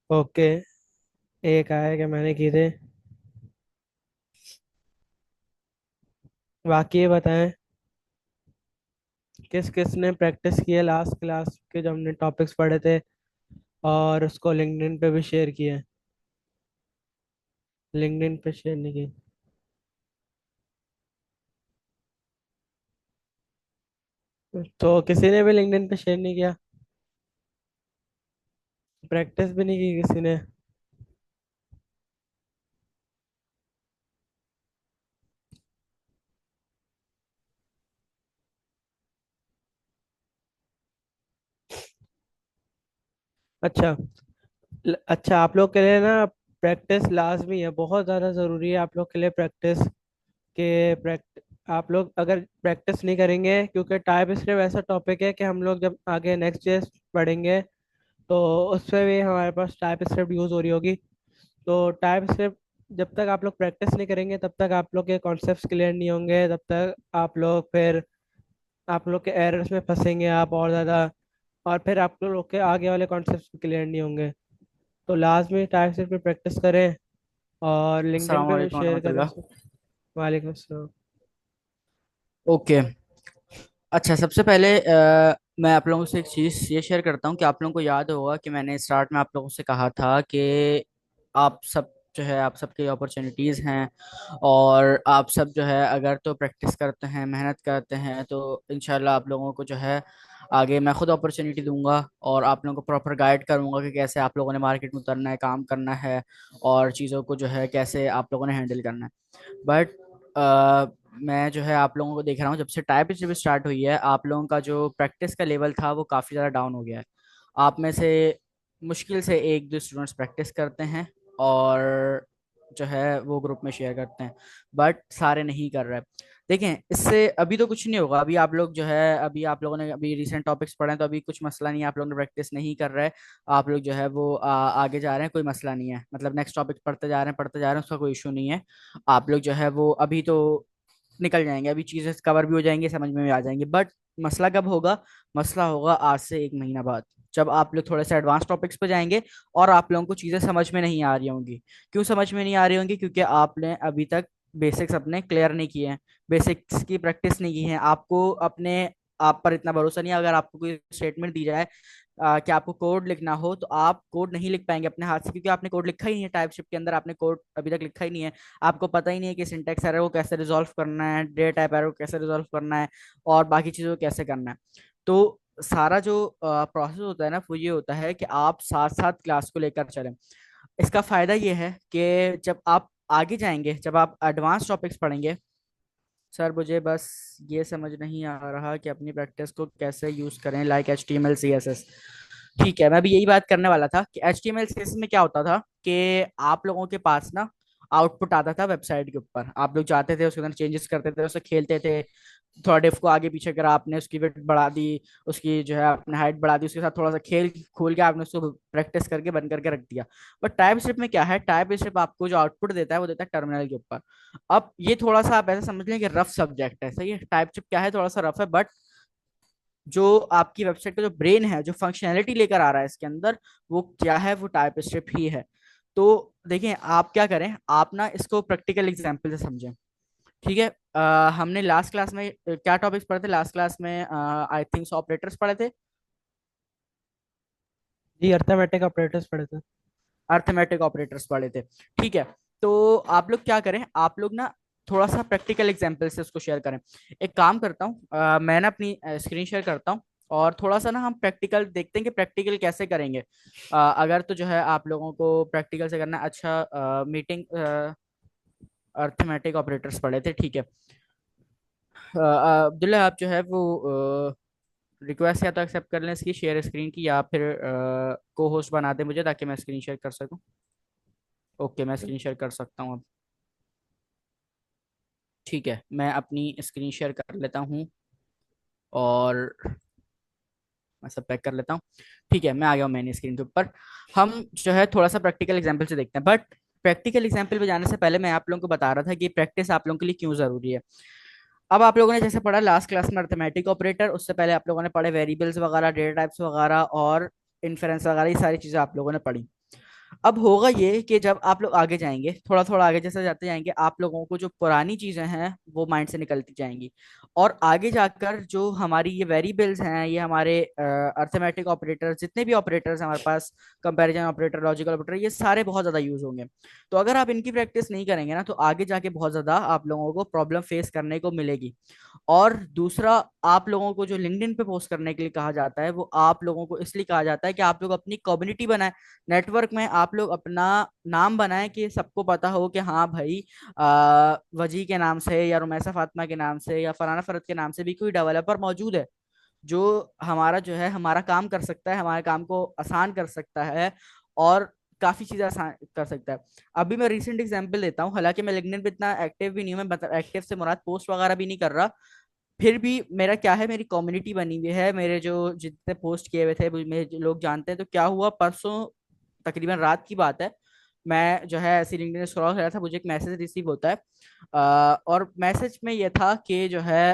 Okay. एक आया कि मैंने की थे। बाकी ये बताएं, किस किस ने प्रैक्टिस की है लास्ट क्लास के जो हमने टॉपिक्स पढ़े थे, और उसको लिंक्डइन पे भी शेयर किया है? लिंक्डइन पे शेयर नहीं की? तो किसी ने भी लिंक्डइन पे शेयर नहीं किया? प्रैक्टिस भी नहीं की किसी ने? अच्छा। अच्छा, आप लोग के लिए ना प्रैक्टिस लाजमी है, बहुत ज़्यादा ज़रूरी है आप लोग के लिए प्रैक्टिस। के प्रैक्ट आप लोग अगर प्रैक्टिस नहीं करेंगे, क्योंकि टाइप सिर्फ ऐसा टॉपिक है कि हम लोग जब आगे नेक्स्ट डे पढ़ेंगे तो उस पर भी हमारे पास टाइप स्क्रिप्ट यूज़ हो रही होगी। तो टाइप स्क्रिप्ट जब तक आप लोग प्रैक्टिस नहीं करेंगे तब तक आप लोग के कॉन्सेप्ट्स क्लियर नहीं होंगे, तब तक आप लोग के एरर्स में फंसेंगे आप और ज़्यादा। और फिर आप लोग के आगे वाले कॉन्सेप्ट्स क्लियर नहीं होंगे। तो लाजमी टाइप स्क्रिप्ट पे प्रैक्टिस करें और लिंक्डइन अस्सलाम पे भी वालेकुम शेयर करें रहमतुल्लाह। उसे। वालेकुम अस्सलाम। ओके। अच्छा, सबसे पहले मैं आप लोगों से एक चीज़ ये शेयर करता हूँ कि आप लोगों को याद होगा कि मैंने स्टार्ट में आप लोगों से कहा था कि आप सब जो है आप सबकी अपॉर्चुनिटीज़ हैं, और आप सब जो है अगर तो प्रैक्टिस करते हैं, मेहनत करते हैं, तो इंशाल्लाह आप लोगों को जो है आगे मैं खुद अपॉर्चुनिटी दूंगा और आप लोगों को प्रॉपर गाइड करूंगा कि कैसे आप लोगों ने मार्केट में उतरना है, काम करना है, और चीज़ों को जो है कैसे आप लोगों ने हैंडल करना है। बट मैं जो है आप लोगों को देख रहा हूँ, जब से टाइप जब स्टार्ट हुई है आप लोगों का जो प्रैक्टिस का लेवल था वो काफ़ी ज़्यादा डाउन हो गया है। आप में से मुश्किल से एक दो स्टूडेंट्स प्रैक्टिस करते हैं और जो है वो ग्रुप में शेयर करते हैं, बट सारे नहीं कर रहे। देखें, इससे अभी तो कुछ नहीं होगा। अभी आप लोग जो है अभी आप लोगों ने अभी रिसेंट टॉपिक्स पढ़े हैं तो अभी कुछ मसला नहीं है, आप लोगों ने प्रैक्टिस नहीं कर रहे। आप लोग जो है वो आगे जा रहे हैं, कोई मसला नहीं है, मतलब नेक्स्ट टॉपिक पढ़ते जा रहे हैं, उसका कोई इशू नहीं है। आप लोग जो है वो अभी तो निकल जाएंगे, अभी चीजें कवर भी हो जाएंगी, समझ में भी आ जाएंगे। बट मसला कब होगा? मसला होगा आज से एक महीना बाद, जब आप लोग थोड़े से एडवांस टॉपिक्स पे जाएंगे और आप लोगों को चीजें समझ में नहीं आ रही होंगी। क्यों समझ में नहीं आ रही होंगी? क्योंकि आपने अभी तक बेसिक्स अपने क्लियर नहीं किए हैं, बेसिक्स की प्रैक्टिस नहीं की है। आपको अपने आप पर इतना भरोसा नहीं है। अगर आपको कोई स्टेटमेंट दी जाए कि आपको कोड लिखना हो, तो आप कोड नहीं लिख पाएंगे अपने हाथ से, क्योंकि आपने कोड लिखा ही नहीं है। टाइपस्क्रिप्ट के अंदर आपने कोड अभी तक लिखा ही नहीं है। आपको पता ही नहीं है कि सिंटैक्स एरर को कैसे रिजॉल्व करना है, डेटा टाइप एरर को कैसे रिजॉल्व करना है, और बाकी चीज़ों को कैसे करना है। तो सारा जो प्रोसेस होता है ना, वो ये होता है कि आप साथ साथ क्लास को लेकर चलें। इसका फायदा ये है कि जब आप आगे जाएंगे, जब आप एडवांस टॉपिक्स पढ़ेंगे। सर, मुझे बस ये समझ नहीं आ रहा कि अपनी प्रैक्टिस को कैसे यूज करें, like H T M L C S S. ठीक है, मैं भी यही बात करने वाला था कि H T M L C S S में क्या होता था कि आप लोगों के पास ना आउटपुट आता था वेबसाइट के ऊपर। आप लोग जाते थे, उसके अंदर चेंजेस करते थे, उसे खेलते थे। थोड़ा डिफ को आगे पीछे करा आपने, उसकी विड्थ बढ़ा दी, उसकी जो है आपने हाइट बढ़ा दी, उसके साथ थोड़ा सा खेल खोल के आपने उसको प्रैक्टिस करके बंद करके रख दिया। बट टाइप स्क्रिप्ट में क्या है? टाइप स्क्रिप्ट आपको जो आउटपुट देता है वो देता है टर्मिनल के ऊपर। अब ये थोड़ा सा आप ऐसा समझ लें कि रफ सब्जेक्ट है, सही है। टाइप स्क्रिप्ट क्या है? थोड़ा सा रफ है, बट जो आपकी वेबसाइट का जो ब्रेन है, जो फंक्शनैलिटी लेकर आ रहा है इसके अंदर, वो क्या है? वो टाइप स्क्रिप्ट ही है। तो देखिए, आप क्या करें, आप ना इसको प्रैक्टिकल एग्जाम्पल से समझें। ठीक है। हमने लास्ट क्लास में क्या टॉपिक्स पढ़े थे? लास्ट क्लास में आई थिंक ऑपरेटर्स पढ़े थे। जी, अर्थमेटिक ऑपरेटर्स पढ़े थे। अर्थमेटिक ऑपरेटर्स पढ़े थे। ठीक है। तो आप लोग क्या करें, आप लोग ना थोड़ा सा प्रैक्टिकल एग्जाम्पल से उसको शेयर करें। एक काम करता हूँ, मैं ना अपनी स्क्रीन शेयर करता हूँ, और थोड़ा सा ना हम प्रैक्टिकल देखते हैं कि प्रैक्टिकल कैसे करेंगे। अगर तो जो है आप लोगों को प्रैक्टिकल से करना है। अच्छा, मीटिंग अर्थमेटिक ऑपरेटर्स पढ़े थे, ठीक है। अब्दुल्ला, आप जो है वो रिक्वेस्ट या तो एक्सेप्ट कर लें इसकी शेयर स्क्रीन की, या फिर को होस्ट बना दें मुझे, ताकि मैं स्क्रीन शेयर कर सकूं। ओके, मैं स्क्रीन शेयर कर सकता हूँ अब। ठीक है, मैं अपनी स्क्रीन शेयर कर लेता हूँ, और मैं सब पैक कर लेता हूँ। ठीक है, मैं आ गया हूँ मैंने स्क्रीन के ऊपर। हम जो है थोड़ा सा प्रैक्टिकल एग्जाम्पल से देखते हैं, बट प्रैक्टिकल एग्जाम्पल पे जाने से पहले मैं आप लोगों को बता रहा था कि प्रैक्टिस आप लोगों के लिए क्यों जरूरी है। अब आप लोगों ने जैसे पढ़ा लास्ट क्लास में अर्थमेटिक ऑपरेटर, उससे पहले आप लोगों ने पढ़े वेरिएबल्स वगैरह, डेटा टाइप्स वगैरह, और इन्फेरेंस वगैरह, ये सारी चीजें आप लोगों ने पढ़ी। अब होगा ये कि जब आप लोग आगे जाएंगे, थोड़ा थोड़ा आगे जैसे जाते जाएंगे, आप लोगों को जो पुरानी चीजें हैं वो माइंड से निकलती जाएंगी। और आगे जाकर जो हमारी ये वेरिएबल्स हैं, ये हमारे अर्थमेटिक ऑपरेटर, जितने भी ऑपरेटर्स हमारे पास, कंपैरिजन ऑपरेटर, लॉजिकल ऑपरेटर, ये सारे बहुत ज्यादा यूज होंगे। तो अगर आप इनकी प्रैक्टिस नहीं करेंगे ना, तो आगे जाके बहुत ज्यादा आप लोगों को प्रॉब्लम फेस करने को मिलेगी। और दूसरा, आप लोगों को जो लिंक्डइन पे पोस्ट करने के लिए कहा जाता है, वो आप लोगों को इसलिए कहा जाता है कि आप लोग अपनी कम्युनिटी बनाए, नेटवर्क में आप लोग अपना नाम बनाएं, कि सबको पता हो कि हाँ भाई, वजी के नाम से या रुमैसा फातिमा के नाम से या फलाना फरद के नाम से भी कोई डेवलपर मौजूद है, जो हमारा जो है हमारा काम कर सकता है, हमारे काम को आसान कर सकता है, और काफी चीजें आसान कर सकता है। अभी मैं रिसेंट एग्जांपल देता हूँ, हालांकि मैं लिंक्डइन पे इतना एक्टिव भी नहीं हूँ, मैं एक्टिव से मुराद पोस्ट वगैरह भी नहीं कर रहा। फिर भी मेरा क्या है, मेरी कम्युनिटी बनी हुई है, मेरे जो जितने पोस्ट किए हुए थे मेरे जो लोग जानते हैं। तो क्या हुआ, परसों तकरीबन रात की बात है, मैं जो है ऐसे लिंक्डइन स्क्रॉल कर रहा था, मुझे एक मैसेज रिसीव होता है। और मैसेज में ये था कि जो है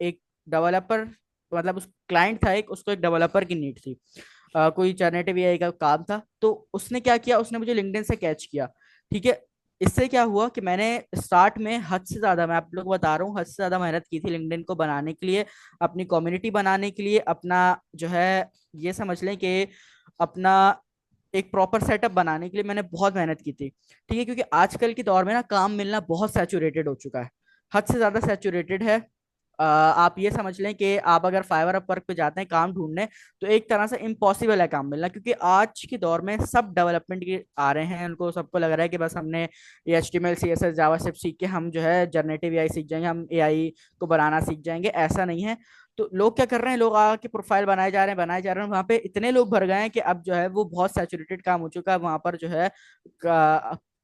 एक डेवलपर, मतलब उस क्लाइंट था एक, उसको एक डेवलपर की नीड थी। कोई जनरेटिव एआई का काम था। तो उसने क्या किया, उसने मुझे लिंक्डइन से कैच किया। ठीक है। इससे क्या हुआ कि मैंने स्टार्ट में हद से ज्यादा, मैं आप लोग को बता रहा हूँ, हद से ज्यादा मेहनत की थी लिंक्डइन को बनाने के लिए, अपनी कम्युनिटी बनाने के लिए, अपना जो है ये समझ लें कि अपना एक प्रॉपर सेटअप बनाने के लिए मैंने बहुत मेहनत की थी। ठीक है, क्योंकि आजकल के दौर में ना काम मिलना बहुत सैचुरेटेड हो चुका है, हद से ज्यादा सैचुरेटेड है। आप ये समझ लें कि आप अगर फाइवर अपवर्क पे जाते हैं काम ढूंढने, तो एक तरह से इम्पॉसिबल है काम मिलना, क्योंकि आज के दौर में सब डेवलपमेंट के आ रहे हैं, उनको सबको लग रहा है कि बस हमने ये HTML CSS जावास्क्रिप्ट सीख के हम जो है जनरेटिव एआई सीख जाएंगे, हम एआई को बनाना सीख जाएंगे। ऐसा नहीं है। तो लोग क्या कर रहे हैं, लोग आके प्रोफाइल बनाए जा रहे हैं, बनाए जा रहे हैं, वहां पे इतने लोग भर गए हैं कि अब जो है वो बहुत सैचुरेटेड काम हो चुका है, वहां पर जो है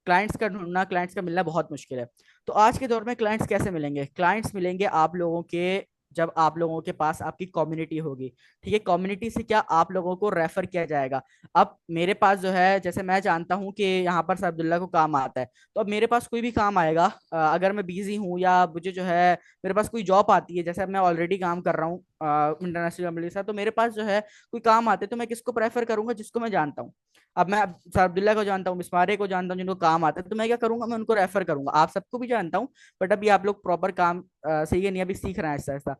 क्लाइंट्स का ढूंढना, क्लाइंट्स का मिलना बहुत मुश्किल है। तो आज के दौर में क्लाइंट्स कैसे मिलेंगे, क्लाइंट्स मिलेंगे आप लोगों के, जब आप लोगों के पास आपकी कम्युनिटी होगी। ठीक है, कम्युनिटी से क्या, आप लोगों को रेफर किया जाएगा। अब मेरे पास जो है, जैसे मैं जानता हूँ कि यहाँ पर सर अब्दुल्ला को काम आता है, तो अब मेरे पास कोई भी काम आएगा, अगर मैं बिजी हूँ या मुझे जो है मेरे पास कोई जॉब आती है, जैसे अब मैं ऑलरेडी काम कर रहा हूँ इंटरनेशनल कंपनी के साथ, तो मेरे पास जो है कोई काम आते हैं, तो मैं किसको प्रेफर करूंगा, जिसको मैं जानता हूँ। अब मैं सर अब्दुल्ला को जानता हूँ, मिसमारे को जानता हूँ, जिनको काम आता है, तो मैं क्या करूंगा, मैं उनको रेफर करूंगा। आप सबको भी जानता हूँ, बट अभी आप लोग प्रॉपर काम सही है नहीं, अभी सीख रहे हैं ऐसा ऐसा।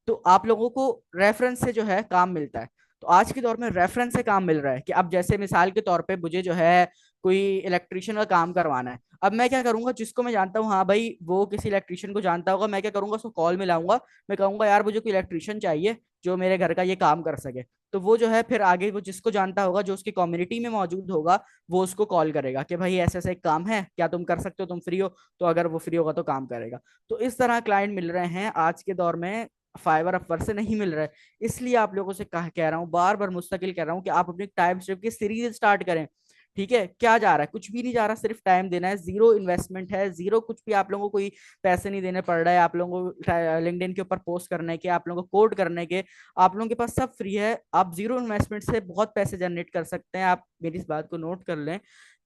तो आप लोगों को रेफरेंस से जो है काम मिलता है। तो आज के दौर में रेफरेंस से काम मिल रहा है, कि अब जैसे मिसाल के तौर पे मुझे जो है कोई इलेक्ट्रिशियन का काम करवाना है, अब मैं क्या करूंगा, जिसको मैं जानता हूँ, हाँ भाई वो किसी इलेक्ट्रिशियन को जानता होगा, मैं क्या करूंगा, उसको कॉल मिलाऊंगा, मैं कहूंगा यार मुझे कोई इलेक्ट्रिशियन चाहिए जो मेरे घर का ये काम कर सके। तो वो जो है फिर आगे वो जिसको जानता होगा, जो उसकी कम्युनिटी में मौजूद होगा, वो उसको कॉल करेगा कि भाई ऐसे ऐसे एक काम है, क्या तुम कर सकते हो, तुम फ्री हो। तो अगर वो फ्री होगा तो काम करेगा। तो इस तरह क्लाइंट मिल रहे हैं आज के दौर में, फाइवर अपवर से नहीं मिल रहा है। इसलिए आप लोगों से कह रहा हूँ, बार बार मुस्तकिल कह रहा हूँ कि आप अपनी टाइम स्ट्रिप की सीरीज स्टार्ट करें। ठीक है, क्या जा रहा है, कुछ भी नहीं जा रहा, सिर्फ टाइम देना है, जीरो इन्वेस्टमेंट है, जीरो कुछ भी, आप लोगों को कोई पैसे नहीं देने पड़ रहा है, आप लोगों को लिंक्डइन के ऊपर पोस्ट करने के, आप लोगों को कोड करने के, आप लोगों के पास सब फ्री है। आप जीरो इन्वेस्टमेंट से बहुत पैसे जनरेट कर सकते हैं। आप मेरी इस बात को नोट कर लें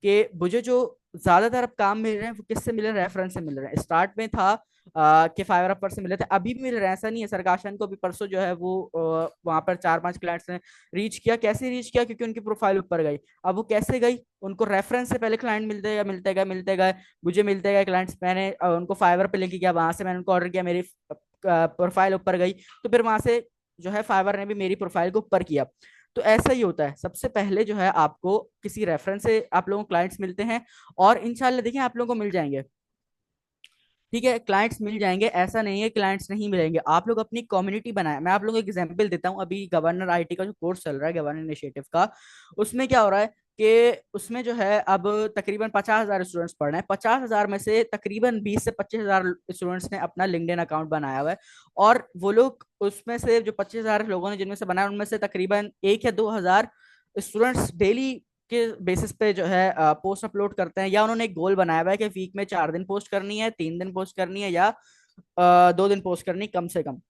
कि मुझे जो ज्यादातर अब काम मिल रहे हैं वो किससे मिल रहे हैं, रेफरेंस से मिल रहे हैं। स्टार्ट में था कि फाइवर अपर से मिले थे, अभी भी मिल रहे हैं, ऐसा नहीं है। सरकाशन को भी परसों जो है वो वहां पर 4-5 क्लाइंट्स ने रीच किया। कैसे रीच किया, क्योंकि उनकी प्रोफाइल ऊपर गई। अब वो कैसे गई, उनको रेफरेंस से पहले क्लाइंट मिलते गए, मुझे मिलते गए क्लाइंट्स, मैंने उनको फाइवर पे लेके गया, वहां से मैंने उनको ऑर्डर किया, मेरी प्रोफाइल ऊपर गई, तो फिर वहां से जो है फाइवर ने भी मेरी प्रोफाइल को ऊपर किया। तो ऐसा ही होता है, सबसे पहले जो है आपको किसी रेफरेंस से आप लोगों को क्लाइंट्स मिलते हैं, और इंशाल्लाह देखिए आप लोगों को मिल जाएंगे। ठीक है, क्लाइंट्स मिल जाएंगे, ऐसा नहीं है क्लाइंट्स नहीं मिलेंगे। आप लोग अपनी कम्युनिटी बनाए। मैं आप लोगों को एग्जांपल देता हूँ, अभी गवर्नर आईटी का जो कोर्स चल रहा है, गवर्नर इनिशिएटिव का, उसमें क्या हो रहा है कि उसमें जो है अब तकरीबन 50,000 स्टूडेंट्स पढ़ रहे हैं। 50,000 में से तकरीबन 20 से 25,000 स्टूडेंट्स ने अपना लिंक्डइन अकाउंट बनाया हुआ है। और वो लोग उसमें से जो 25,000 लोगों ने जिनमें से बनाया, उनमें से तकरीबन 1 या 2 हजार स्टूडेंट्स डेली के बेसिस पे जो है पोस्ट अपलोड करते हैं, या उन्होंने एक गोल बनाया हुआ है कि वीक में 4 दिन पोस्ट करनी है, 3 दिन पोस्ट करनी है, या 2 दिन पोस्ट करनी है, कम से कम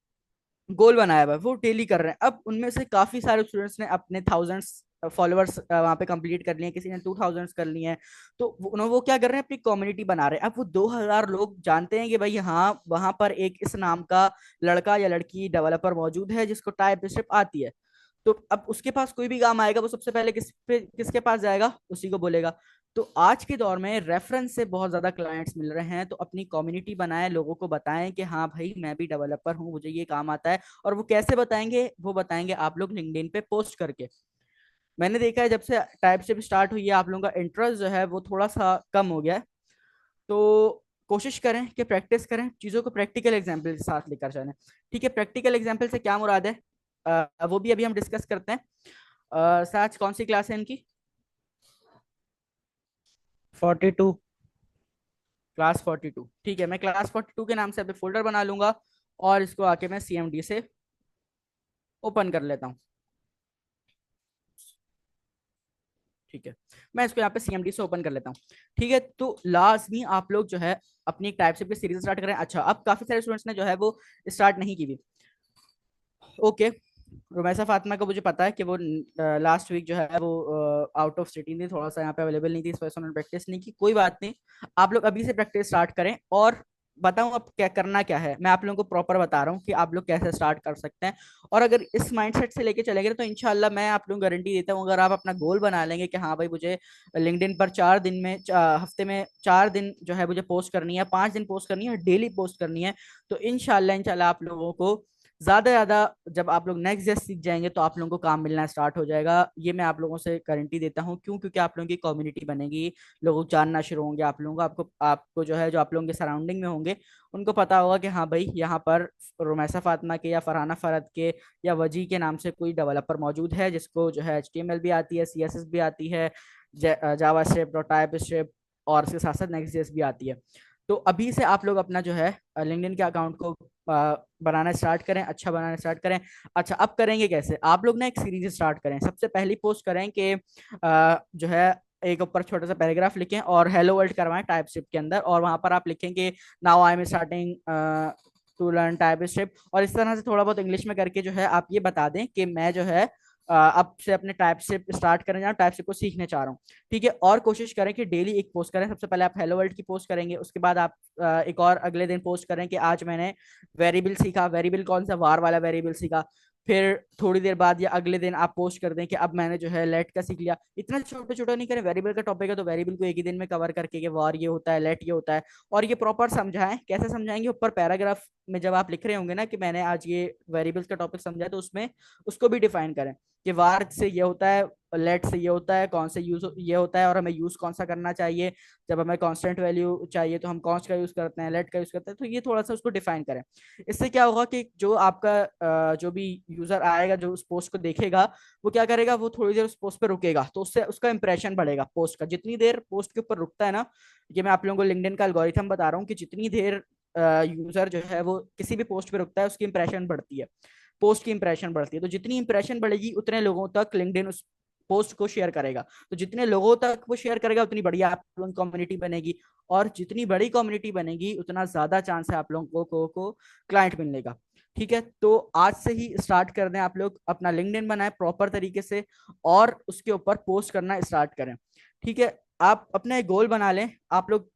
गोल बनाया हुआ है, वो डेली कर रहे हैं। अब उनमें से काफी सारे स्टूडेंट्स ने अपने थाउजेंड्स फॉलोअर्स वहां पे कंप्लीट कर लिए हैं, किसी ने 2,000 कर लिए हैं। तो वो क्या कर रहे हैं, अपनी कम्युनिटी बना रहे हैं। अब वो 2,000 लोग जानते हैं कि भाई हाँ, वहां पर एक इस नाम का लड़का या लड़की डेवलपर मौजूद है जिसको टाइप स्क्रिप्ट आती है। तो अब उसके पास कोई भी काम आएगा वो सबसे पहले किसके पास जाएगा, उसी को बोलेगा। तो आज के दौर में रेफरेंस से बहुत ज्यादा क्लाइंट्स मिल रहे हैं, तो अपनी कम्युनिटी बनाएं, लोगों को बताएं कि हाँ भाई मैं भी डेवलपर हूँ, मुझे ये काम आता है। और वो कैसे बताएंगे, वो बताएंगे आप लोग लिंक्डइन पे पोस्ट करके। मैंने देखा है जब से टाइप शिप स्टार्ट हुई है आप लोगों का इंटरेस्ट जो है वो थोड़ा सा कम हो गया है। तो कोशिश करें कि प्रैक्टिस करें, चीज़ों को प्रैक्टिकल एग्जाम्पल के साथ लेकर चलें। ठीक है, प्रैक्टिकल एग्जाम्पल से क्या मुराद है, वो भी अभी हम डिस्कस करते हैं। साच कौन सी क्लास है इनकी? 42। क्लास 42। ठीक है, मैं क्लास 42 के नाम से अभी फोल्डर बना लूंगा और इसको आके मैं CMD से ओपन कर लेता हूँ। ठीक है, मैं इसको यहाँ पे CMD से ओपन कर लेता हूँ। ठीक है, तो लाजमी आप लोग जो है अपनी एक टाइप की सीरीज स्टार्ट करें। अच्छा, अब काफी सारे स्टूडेंट्स ने जो है वो स्टार्ट नहीं की भी। ओके, रुमैसा फातिमा को मुझे पता है कि वो लास्ट वीक जो है वो आउट ऑफ सिटी थी, थोड़ा सा यहाँ पे अवेलेबल नहीं थी, इस वजह से उन्होंने प्रैक्टिस नहीं की। कोई बात नहीं, आप लोग अभी से प्रैक्टिस स्टार्ट करें। और बताऊं अब क्या करना क्या है, मैं आप लोगों को प्रॉपर बता रहा हूँ कि आप लोग कैसे स्टार्ट कर सकते हैं। और अगर इस माइंडसेट से लेके चलेंगे तो इंशाल्लाह मैं आप लोगों को गारंटी देता हूँ, अगर आप अपना गोल बना लेंगे कि हाँ भाई मुझे लिंक्डइन पर 4 दिन में हफ्ते में 4 दिन जो है मुझे पोस्ट करनी है, 5 दिन पोस्ट करनी है, डेली पोस्ट करनी है, तो इंशाल्लाह इंशाल्लाह आप लोगों को ज्यादा ज्यादा, जब आप लोग नेक्स्ट डे सीख जाएंगे तो आप लोगों को काम मिलना स्टार्ट हो जाएगा। ये मैं आप लोगों से गारंटी देता हूँ। क्यों? क्योंकि आप लोगों की कम्युनिटी बनेगी, लोग जानना शुरू होंगे आप लोगों को, आपको आपको जो है जो आप लोगों के सराउंडिंग में होंगे उनको पता होगा कि हाँ भाई यहाँ पर रुमैसा फातिमा के या फरहाना फरद के या वजी के नाम से कोई डेवलपर मौजूद है जिसको जो है HTML भी आती है, CSS भी आती है, जावा स्क्रिप्ट और टाइप स्क्रिप्ट, और इसके साथ साथ नेक्स्ट भी आती है। तो अभी से आप लोग अपना जो है लिंक्डइन के अकाउंट को बनाना स्टार्ट करें, अच्छा बनाना स्टार्ट करें। अच्छा, अब करेंगे कैसे, आप लोग ना एक सीरीज स्टार्ट करें। सबसे पहली पोस्ट करें कि जो है एक ऊपर छोटा सा पैराग्राफ लिखें और हेलो वर्ल्ड करवाएं टाइप स्क्रिप्ट के अंदर, और वहां पर आप लिखेंगे now I am starting to learn TypeScript, और इस तरह से थोड़ा बहुत इंग्लिश में करके जो है आप ये बता दें कि मैं जो है अब से अपने टाइप स्क्रिप्ट स्टार्ट करने जा रहा हूँ, टाइप स्क्रिप्ट को सीखने चाह रहा हूँ। ठीक है, और कोशिश करें कि डेली एक पोस्ट करें। सबसे पहले आप हेलो वर्ल्ड की पोस्ट करेंगे, उसके बाद आप एक और अगले दिन पोस्ट करें कि आज मैंने वेरिएबल सीखा, वेरिएबल कौन सा, वार वाला वेरिएबल सीखा। फिर थोड़ी देर बाद या अगले दिन आप पोस्ट कर दें कि अब मैंने जो है लेट का सीख लिया। इतना छोटा छोटा नहीं करें, वेरिएबल का टॉपिक है तो वेरिएबल को एक ही दिन में कवर करके कि वार ये होता है, लेट ये होता है, और ये प्रॉपर समझाएं। कैसे समझाएंगे, ऊपर पैराग्राफ में जब आप लिख रहे होंगे ना कि मैंने आज ये वेरिएबल्स का टॉपिक समझा, तो उसमें उसको भी डिफाइन करें कि वार से ये होता है, लेट से ये होता है, कौन से यूज ये होता है और हमें यूज कौन सा करना चाहिए। जब हमें कांस्टेंट वैल्यू चाहिए तो हम कॉन्स्ट का यूज करते हैं, लेट का यूज करते हैं। तो ये थोड़ा सा उसको डिफाइन करें। इससे क्या होगा कि जो आपका जो भी यूजर आएगा जो उस पोस्ट को देखेगा, वो क्या करेगा, वो थोड़ी देर उस पोस्ट पे रुकेगा, तो उससे उसका इंप्रेशन बढ़ेगा पोस्ट का। जितनी देर पोस्ट के ऊपर रुकता है ना, ये मैं आप लोगों को लिंक्डइन का एल्गोरिथम बता रहा हूँ कि जितनी देर यूजर जो है वो किसी भी पोस्ट पे रुकता है उसकी इंप्रेशन बढ़ती है, पोस्ट की इंप्रेशन बढ़ती है। तो जितनी इंप्रेशन बढ़ेगी उतने लोगों तक लिंक्डइन उस पोस्ट को शेयर करेगा। तो जितने लोगों तक वो शेयर करेगा उतनी बढ़िया आप लोगों की कम्युनिटी बनेगी, और जितनी बड़ी कम्युनिटी बनेगी उतना ज्यादा चांस है आप लोगों को क्लाइंट मिलने का। ठीक है, तो आज से ही स्टार्ट कर दें, आप लोग अपना लिंक्डइन बनाए प्रॉपर तरीके से और उसके ऊपर पोस्ट करना स्टार्ट करें। ठीक है, आप अपना एक गोल बना लें। आप लोग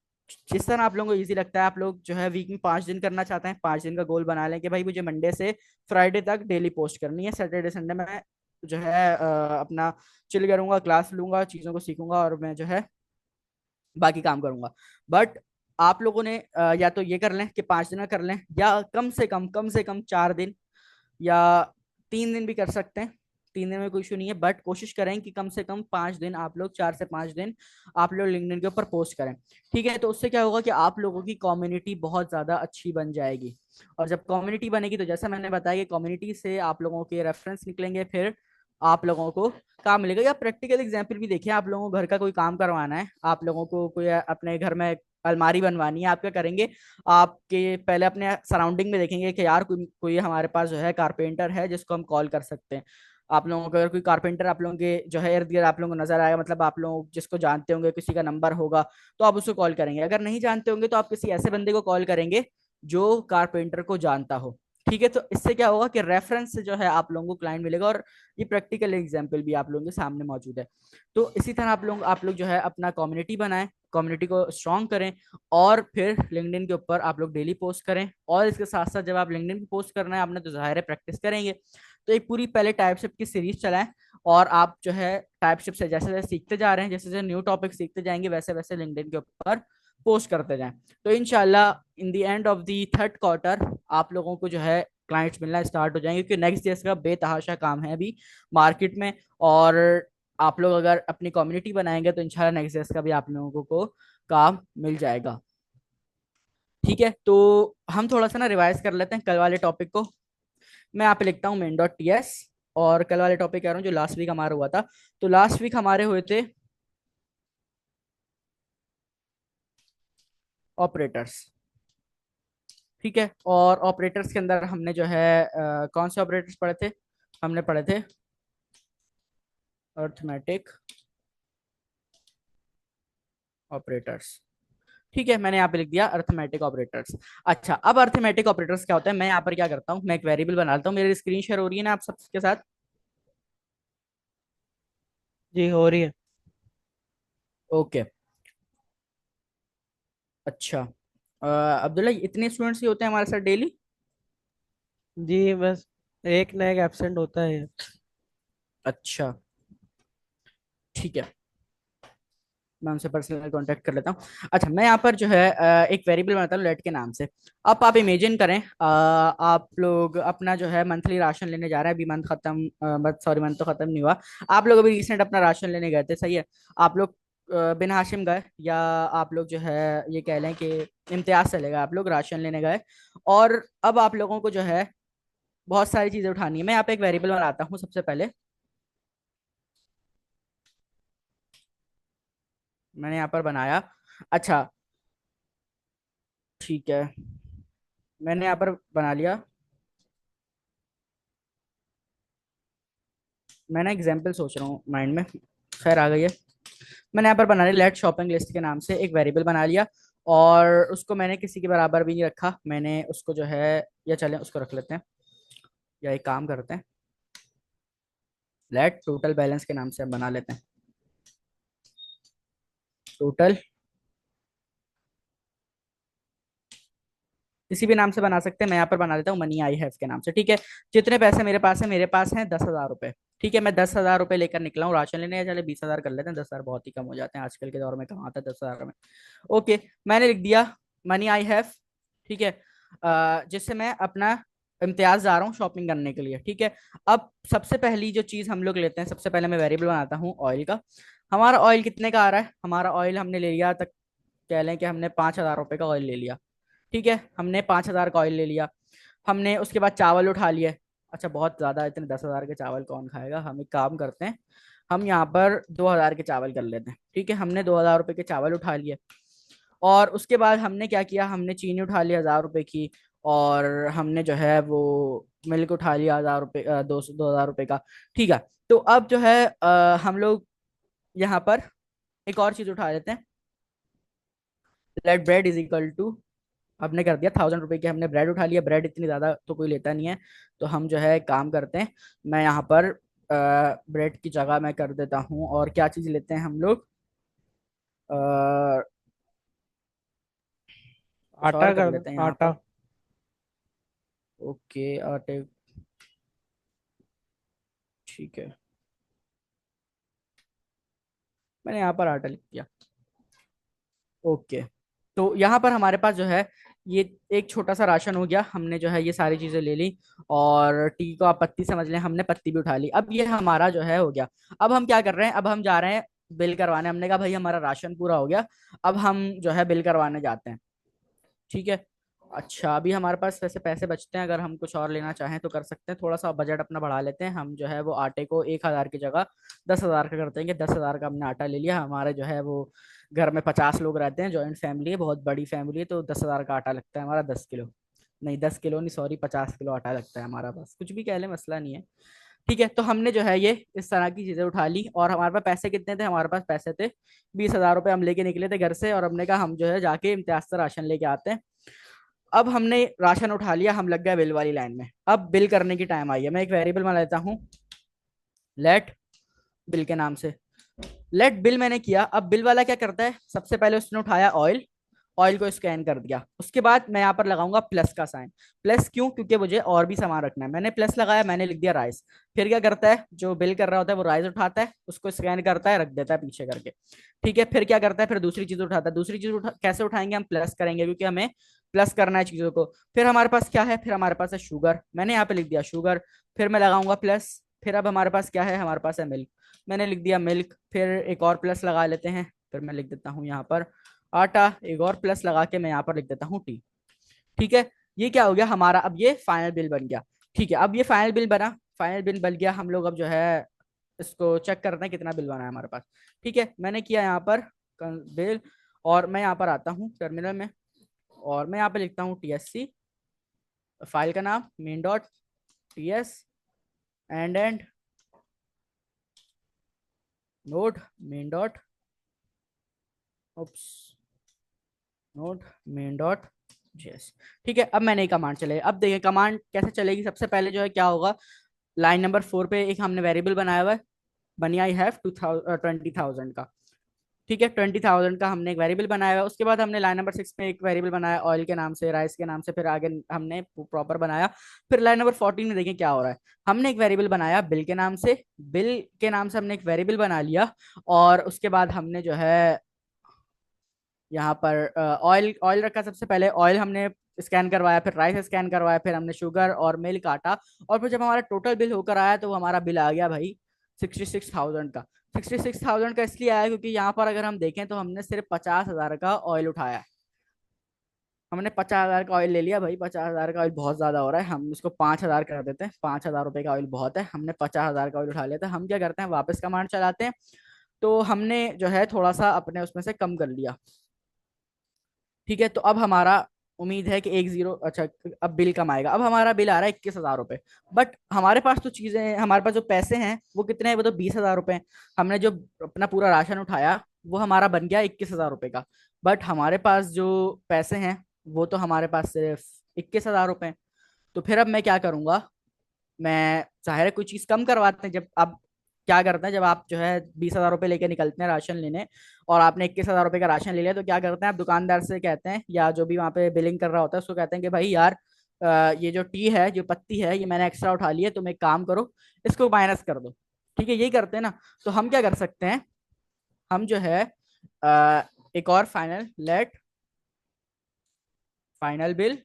जिस तरह आप लोगों को इजी लगता है, आप लोग जो है वीक में 5 दिन करना चाहते हैं, 5 दिन का गोल बना लें कि भाई मुझे मंडे से फ्राइडे तक डेली पोस्ट करनी है, सैटरडे संडे में जो है अपना चिल करूंगा, क्लास लूंगा, चीज़ों को सीखूंगा और मैं जो है बाकी काम करूंगा। बट आप लोगों ने या तो ये कर लें कि 5 दिन का कर लें, या कम से कम 4 दिन, या 3 दिन भी कर सकते हैं। 3 दिन में कोई इशू नहीं है, बट कोशिश करें कि कम से कम 5 दिन आप लोग, 4 से 5 दिन आप लोग लिंक्डइन के ऊपर पोस्ट करें। ठीक है, तो उससे क्या होगा कि आप लोगों की कम्युनिटी बहुत ज्यादा अच्छी बन जाएगी। और जब कम्युनिटी बनेगी तो जैसा मैंने बताया कि कम्युनिटी से आप लोगों के रेफरेंस निकलेंगे, फिर आप लोगों को काम मिलेगा। या प्रैक्टिकल एग्जाम्पल भी देखिए, आप लोगों को घर का कोई काम करवाना है, आप लोगों को कोई अपने घर में अलमारी बनवानी है, आप क्या करेंगे, आपके पहले अपने सराउंडिंग में देखेंगे कि यार कोई कोई हमारे पास जो है कारपेंटर है जिसको हम कॉल कर सकते हैं। आप लोगों को अगर कोई कारपेंटर आप लोगों के जो है इर्द गिर्द आप लोगों को नजर आएगा, मतलब आप लोग जिसको जानते होंगे, किसी का नंबर होगा, तो आप उसको कॉल करेंगे। अगर नहीं जानते होंगे तो आप किसी ऐसे बंदे को कॉल करेंगे जो कारपेंटर को जानता हो। ठीक है, तो इससे क्या होगा कि रेफरेंस से जो है आप लोगों को क्लाइंट मिलेगा, और ये प्रैक्टिकल एग्जाम्पल भी आप लोगों के सामने मौजूद है। तो इसी तरह आप लोग जो है अपना कम्युनिटी बनाएं, कम्युनिटी को स्ट्रॉन्ग करें, और फिर लिंक्डइन के ऊपर आप लोग डेली पोस्ट करें। और इसके साथ साथ जब आप लिंक्डइन पे पोस्ट करना है आपने, तो जाहिर है प्रैक्टिस करेंगे। तो एक पूरी पहले टाइपशिप की सीरीज चलाएं, और आप जो है टाइपशिप से जैसे जैसे सीखते जा रहे हैं, जैसे जैसे न्यू टॉपिक सीखते जाएंगे, वैसे वैसे लिंक्डइन के ऊपर पोस्ट करते जाएं। तो इनशाला in the end of the third quarter आप लोगों को जो है क्लाइंट्स मिलना स्टार्ट हो जाएंगे, क्योंकि नेक्स्ट ईयर का बेतहाशा काम है अभी मार्केट में। और आप लोग अगर अपनी कम्युनिटी बनाएंगे तो इंशाल्लाह नेक्स्ट ईयर का भी आप लोगों को काम मिल जाएगा। ठीक है, तो हम थोड़ा सा ना रिवाइज कर लेते हैं कल वाले टॉपिक को। मैं यहाँ पे लिखता हूँ मेन डॉट टी एस, और कल वाले टॉपिक कह रहा हूँ जो लास्ट वीक हमारा हुआ था। तो लास्ट वीक हमारे हुए थे ऑपरेटर्स। ठीक है, और ऑपरेटर्स के अंदर हमने जो है कौन से ऑपरेटर्स पढ़े थे? हमने पढ़े थे अर्थमेटिक ऑपरेटर्स। ठीक है, मैंने यहाँ पे लिख दिया अर्थमेटिक ऑपरेटर्स। अच्छा, अब अर्थमेटिक ऑपरेटर्स क्या होता है, मैं यहाँ पर क्या करता हूँ, मैं एक वेरिएबल बना लेता हूँ। मेरी स्क्रीन शेयर हो रही है ना आप सबके साथ? जी हो रही है। ओके। अच्छा, अब्दुल्ला इतने स्टूडेंट्स ही होते हैं हमारे साथ डेली? जी बस एक ना एक एब्सेंट होता है। अच्छा, ठीक है, मैं उनसे पर्सनल कांटेक्ट कर लेता हूँ। अच्छा, मैं यहाँ पर जो है एक वेरिएबल बनाता हूँ लेट के नाम से। अब आप इमेजिन करें, आप लोग अपना जो है मंथली राशन लेने जा रहे हैं। अभी मंथ खत्म, सॉरी मंथ तो खत्म नहीं हुआ। आप लोग अभी रिसेंट अपना राशन लेने गए थे, सही है? आप लोग बिन हाशिम गए, या आप लोग जो है ये कह लें कि इम्तियाज से ले गए, आप लोग राशन लेने गए। और अब आप लोगों को जो है बहुत सारी चीजें उठानी है। मैं यहाँ पे एक वेरिएबल बनाता हूँ सबसे पहले। मैंने यहाँ पर बनाया। अच्छा, ठीक है, मैंने यहाँ पर बना लिया। मैं ना एग्जाम्पल सोच रहा हूँ माइंड में, खैर आ गई है। मैंने यहाँ पर बना लिया लेट शॉपिंग लिस्ट के नाम से एक वेरिएबल बना लिया। और उसको मैंने किसी के बराबर भी नहीं रखा, मैंने उसको जो है, या चलें उसको रख लेते हैं, या एक काम करते हैं, लेट टोटल बैलेंस के नाम से हम बना लेते हैं। टोटल किसी भी नाम से बना सकते हैं, मैं यहाँ पर बना देता हूँ मनी आई हैव के नाम से। ठीक है, जितने पैसे मेरे पास है, मेरे पास हैं 10,000 रुपए। ठीक है, मैं 10,000 रुपए लेकर निकला हूँ राशन लेने। या चले 20,000 कर लेते हैं, 10,000 बहुत ही कम हो जाते हैं आजकल के दौर में, कहाँ आता है 10,000 में। ओके, मैंने लिख दिया मनी आई हैव। ठीक है, जिससे मैं अपना इम्तियाज जा रहा हूँ शॉपिंग करने के लिए। ठीक है, अब सबसे पहली जो चीज हम लोग लेते हैं, सबसे पहले मैं वेरिएबल बनाता हूँ ऑयल का। हमारा ऑयल कितने का आ रहा है? हमारा ऑयल हमने ले लिया तक, कह लें कि हमने 5,000 रुपये का ऑयल ले लिया। ठीक है, हमने 5,000 का ऑयल ले लिया। हमने उसके बाद चावल उठा लिए। अच्छा, बहुत ज्यादा इतने 10,000 के चावल कौन खाएगा, हम एक काम करते हैं, हम यहाँ पर 2,000 के चावल कर लेते हैं। ठीक है, हमने 2,000 रुपये के चावल उठा लिए। और उसके बाद हमने क्या किया, हमने चीनी उठा ली 1,000 रुपये की। और हमने जो है वो मिल्क उठा लिया 1,000 रुपये, 2,000 रुपये का। ठीक है, तो अब जो है हम लोग यहाँ पर एक और चीज उठा लेते हैं। Let bread is equal to, हमने कर दिया 1,000 रुपये की, हमने ब्रेड उठा लिया। ब्रेड इतनी ज्यादा तो कोई लेता नहीं है, तो हम जो है काम करते हैं, मैं यहाँ पर ब्रेड की जगह मैं कर देता हूँ, और क्या चीज लेते हैं हम लोग, कुछ आटा और कर कर दो, लेते हैं यहाँ आटा। पर। ओके, आटे, ठीक है, मैंने यहाँ पर आटा लिख दिया। ओके, तो यहाँ पर हमारे पास जो है ये एक छोटा सा राशन हो गया। हमने जो है ये सारी चीजें ले ली, और टी को आप पत्ती समझ लें, हमने पत्ती भी उठा ली। अब ये हमारा जो है हो गया। अब हम क्या कर रहे हैं, अब हम जा रहे हैं बिल करवाने। हमने कहा भाई हमारा राशन पूरा हो गया, अब हम जो है बिल करवाने जाते हैं। ठीक है, अच्छा, अभी हमारे पास वैसे पैसे बचते हैं, अगर हम कुछ और लेना चाहें तो कर सकते हैं। थोड़ा सा बजट अपना बढ़ा लेते हैं, हम जो है वो आटे को 1,000 की जगह 10,000 का करते हैं कि 10,000 का हमने आटा ले लिया। हमारे जो है वो घर में 50 लोग रहते हैं, जॉइंट फैमिली है, बहुत बड़ी फैमिली है, तो 10,000 का आटा लगता है हमारा, 10 किलो, नहीं 10 किलो नहीं, सॉरी 50 किलो आटा लगता है हमारा, बस कुछ भी कह लें, मसला नहीं है। ठीक है, तो हमने जो है ये इस तरह की चीजें उठा ली। और हमारे पास पैसे कितने थे? हमारे पास पैसे थे 20,000 रुपये, हम लेके निकले थे घर से, और हमने कहा हम जो है जाके इम्तियाज से राशन लेके आते हैं। अब हमने राशन उठा लिया, हम लग गए बिल वाली लाइन में। अब बिल करने की टाइम आई है, मैं एक वेरिएबल बना लेता हूँ लेट बिल के नाम से। लेट बिल मैंने किया। अब बिल वाला क्या करता है, सबसे पहले उसने उठाया ऑयल, ऑयल को स्कैन कर दिया। उसके बाद मैं यहाँ पर लगाऊंगा प्लस का साइन। प्लस क्यों? क्योंकि मुझे और भी सामान रखना है। मैंने प्लस लगाया, मैंने लिख दिया राइस। फिर क्या करता है, जो बिल कर रहा होता है वो राइस उठाता है, उसको स्कैन करता है, रख देता है पीछे करके। ठीक है, फिर क्या करता है, फिर दूसरी चीज उठाता है। दूसरी चीज कैसे उठाएंगे, हम प्लस करेंगे, क्योंकि हमें प्लस करना है चीजों को। फिर हमारे पास क्या है, फिर हमारे पास है शुगर, मैंने यहाँ पे लिख दिया शुगर। फिर मैं लगाऊंगा प्लस। फिर अब हमारे पास क्या है, हमारे पास है मिल्क, मैंने लिख दिया मिल्क। फिर एक और प्लस लगा लेते हैं, फिर मैं लिख देता हूँ यहाँ पर आटा। एक और प्लस लगा के मैं यहाँ पर लिख देता हूँ टी। ठीक है, ये क्या हो गया हमारा, अब ये फाइनल बिल बन गया। ठीक है, अब ये फाइनल बिल बना, फाइनल बिल बन गया। हम लोग अब जो है इसको चेक करते हैं कितना बिल बना है हमारे पास। ठीक है, मैंने किया यहाँ पर बिल, और मैं यहाँ पर आता हूँ टर्मिनल में, और मैं यहाँ पे लिखता हूँ TSC, फाइल का नाम main dot TS, and node main dot, oops, node main dot JS। ठीक है, अब मैंने कमांड चले, अब देखिए कमांड कैसे चलेगी। सबसे पहले जो है क्या होगा, लाइन नंबर 4 पे एक हमने वेरिएबल बनाया हुआ है, बनी आई हैव 20,000 का। ठीक है, 20,000 का हमने एक वेरिएबल बनाया हुआ है। उसके बाद हमने लाइन नंबर 6 पे एक वेरिएबल बनाया ऑयल के नाम से, राइस के नाम से, फिर आगे हमने प्रॉपर बनाया। फिर लाइन नंबर 14 में देखें क्या हो रहा है, हमने एक वेरिएबल बनाया बिल के नाम से, बिल के नाम से हमने एक वेरिएबल बना लिया। और उसके बाद हमने जो है यहाँ पर ऑयल ऑयल रखा। सबसे पहले ऑयल हमने स्कैन करवाया, फिर राइस स्कैन करवाया, फिर हमने शुगर और मिल्क काटा। और फिर जब हमारा टोटल बिल होकर आया तो हमारा बिल आ गया भाई 66,000 का। 66,000 का इसलिए आया क्योंकि यहाँ पर अगर हम देखें तो हमने सिर्फ 50,000 का ऑयल उठाया है। हमने 50,000 का ऑयल ले लिया भाई, 50,000 का ऑयल बहुत ज्यादा हो रहा है, हम इसको 5,000 कर देते हैं। 5,000 रुपए का ऑयल बहुत है, हमने 50,000 का ऑयल उठा लिया था। हम क्या करते हैं, वापस कमांड चलाते हैं। तो हमने जो है थोड़ा सा अपने उसमें से कम कर लिया। ठीक है, तो अब हमारा उम्मीद है कि एक जीरो, अच्छा, अब बिल कम आएगा। अब हमारा बिल आ रहा है 21,000 रुपये। बट हमारे पास तो चीजें, हमारे पास जो पैसे हैं वो कितने हैं, वो तो 20,000 रुपये हैं। हमने जो अपना पूरा राशन उठाया वो हमारा बन गया 21,000 रुपये का। बट हमारे पास जो पैसे हैं वो तो हमारे पास सिर्फ 21,000 रुपये हैं। तो फिर अब मैं क्या करूंगा, मैं जाहिर है कोई चीज कम करवाते हैं। जब आप क्या करते हैं, जब आप जो है 20,000 रुपये लेके निकलते हैं राशन लेने, और आपने 21,000 रुपये का राशन ले लिया, तो क्या करते हैं आप, दुकानदार से कहते हैं या जो भी वहाँ पे बिलिंग कर रहा होता है उसको कहते हैं कि भाई यार ये जो टी है, जो पत्ती है, ये मैंने एक्स्ट्रा उठा ली है, तुम एक काम करो, इसको माइनस कर दो। ठीक है, यही करते हैं ना। तो हम क्या कर सकते हैं, हम जो है अ, एक और final let final bill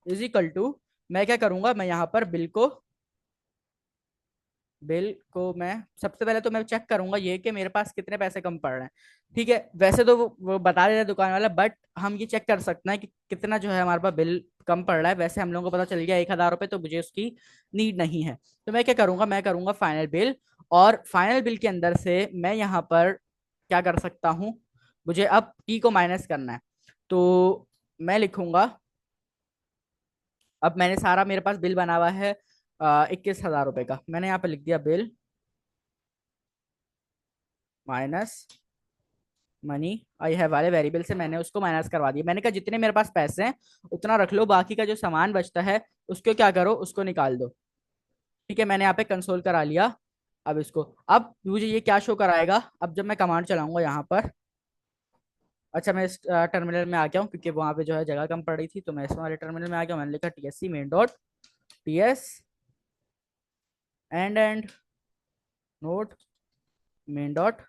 is equal to, मैं क्या करूंगा, मैं यहाँ पर बिल को मैं सबसे पहले तो मैं चेक करूंगा ये कि मेरे पास कितने पैसे कम पड़ रहे हैं। ठीक है, वैसे तो वो बता देता है दुकान वाला, बट हम ये चेक कर सकते हैं कि कितना जो है हमारे पास बिल कम पड़ रहा है। वैसे हम लोगों को पता चल गया 1,000 रुपये, तो मुझे उसकी नीड नहीं है। तो मैं क्या करूंगा, मैं करूंगा फाइनल बिल, और फाइनल बिल के अंदर से मैं यहाँ पर क्या कर सकता हूँ, मुझे अब टी को माइनस करना है। तो मैं लिखूंगा, अब मैंने सारा, मेरे पास बिल बना हुआ है 21,000 रुपये का, मैंने यहाँ पे लिख दिया bill minus money I have वाले वेरिएबल से मैंने उसको माइनस करवा दिया। मैंने कहा जितने मेरे पास पैसे हैं उतना रख लो, बाकी का जो सामान बचता है उसको क्या करो, उसको निकाल दो। ठीक है, मैंने यहाँ पे कंसोल करा लिया। अब इसको, अब मुझे ये क्या शो कराएगा, अब जब मैं कमांड चलाऊंगा यहाँ पर, अच्छा मैं इस टर्मिनल में आ गया हूँ क्योंकि वहां पे जो है जगह कम पड़ रही थी, तो मैं इस वाले टर्मिनल में आ गया हूँ। मैंने लिखा TSC main dot TS and note main dot